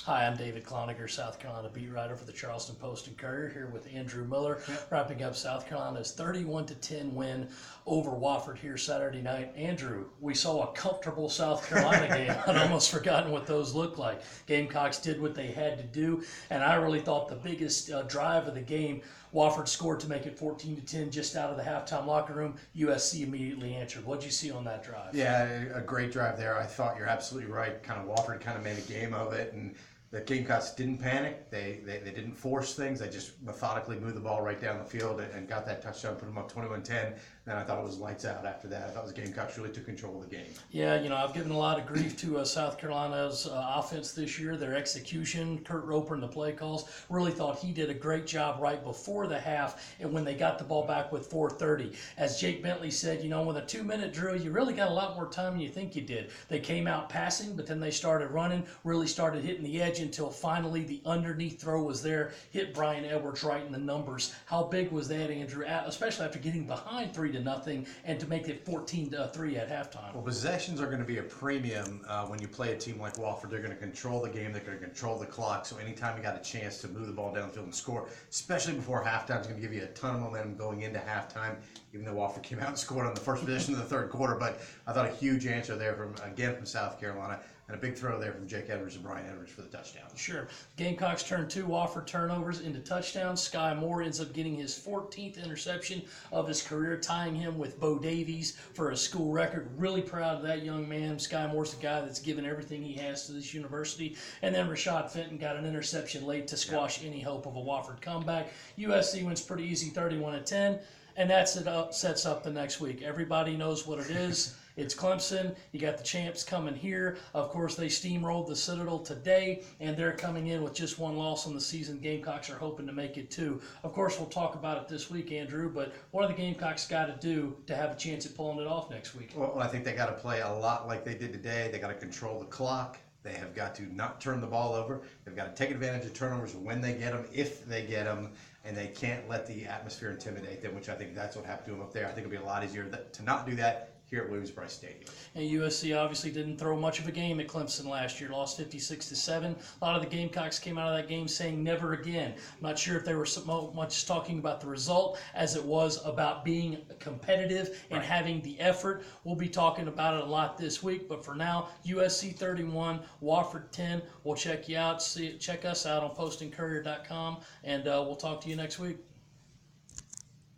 Hi, I'm David Cloninger, South Carolina beat writer for the Charleston Post and Courier, here with Andrew Miller, wrapping up South Carolina's 31-10 win over Wofford here Saturday night. Andrew, we saw a comfortable South Carolina game. I'd almost forgotten what those looked like. Gamecocks did what they had to do, and I really thought the biggest drive of the game, Wofford scored to make it 14-10 just out of the halftime locker room. USC immediately answered. What'd you see on that drive? Yeah, a great drive there. I thought you're absolutely right. Kind of Wofford kind of made a game of it, and the Gamecocks didn't panic. They didn't force things. They just methodically moved the ball right down the field and got that touchdown, put them up 21-10. Then I thought it was lights out after that. I thought the Gamecocks really took control of the game. Yeah, I've given a lot of grief to South Carolina's offense this year. Their execution, Kurt Roper and the play calls, really thought he did a great job right before the half and when they got the ball back with 4:30. As Jake Bentley said, with a 2-minute drill, you really got a lot more time than you think you did. They came out passing, but then they started running, really started hitting the edge until finally the underneath throw was there, hit Brian Edwards right in the numbers. How big was that, Andrew, especially after getting behind 3-0 and to make it 14-3 at halftime? Well, possessions are going to be a premium when you play a team like Wofford. They're going to control the game. They're going to control the clock. So anytime you got a chance to move the ball down the field and score, especially before halftime, it's going to give you a ton of momentum going into halftime, even though Wofford came out and scored on the first possession of the third quarter. But I thought a huge answer there from South Carolina. And a big throw there from Jake Edwards and Brian Edwards for the touchdown. Sure. Gamecocks turned 2 Wofford turnovers into touchdowns. Sky Moore ends up getting his 14th interception of his career, tying him with Bo Davies for a school record. Really proud of that young man. Sky Moore's the guy that's given everything he has to this university. And then Rashad Fenton got an interception late to squash any hope of a Wofford comeback. USC wins pretty easy, 31-10. And sets up the next week. Everybody knows what it is. It's Clemson. You got the champs coming here. Of course, they steamrolled the Citadel today, and they're coming in with just 1 loss on the season. Gamecocks are hoping to make it 2. Of course, we'll talk about it this week, Andrew, but what do the Gamecocks got to do to have a chance at pulling it off next week? Well, I think they got to play a lot like they did today. They got to control the clock. They have got to not turn the ball over. They've got to take advantage of turnovers when they get them, if they get them, and they can't let the atmosphere intimidate them, which I think that's what happened to them up there. I think it'll be a lot easier to not do that here at Williams-Brice Stadium. And USC obviously didn't throw much of a game at Clemson last year, lost 56-7. A lot of the Gamecocks came out of that game saying never again. I'm not sure if they were so much talking about the result as it was about being competitive and having the effort. We'll be talking about it a lot this week, but for now, USC 31, Wofford 10. We'll check you out. Check us out on postandcourier.com, and we'll talk to you next week.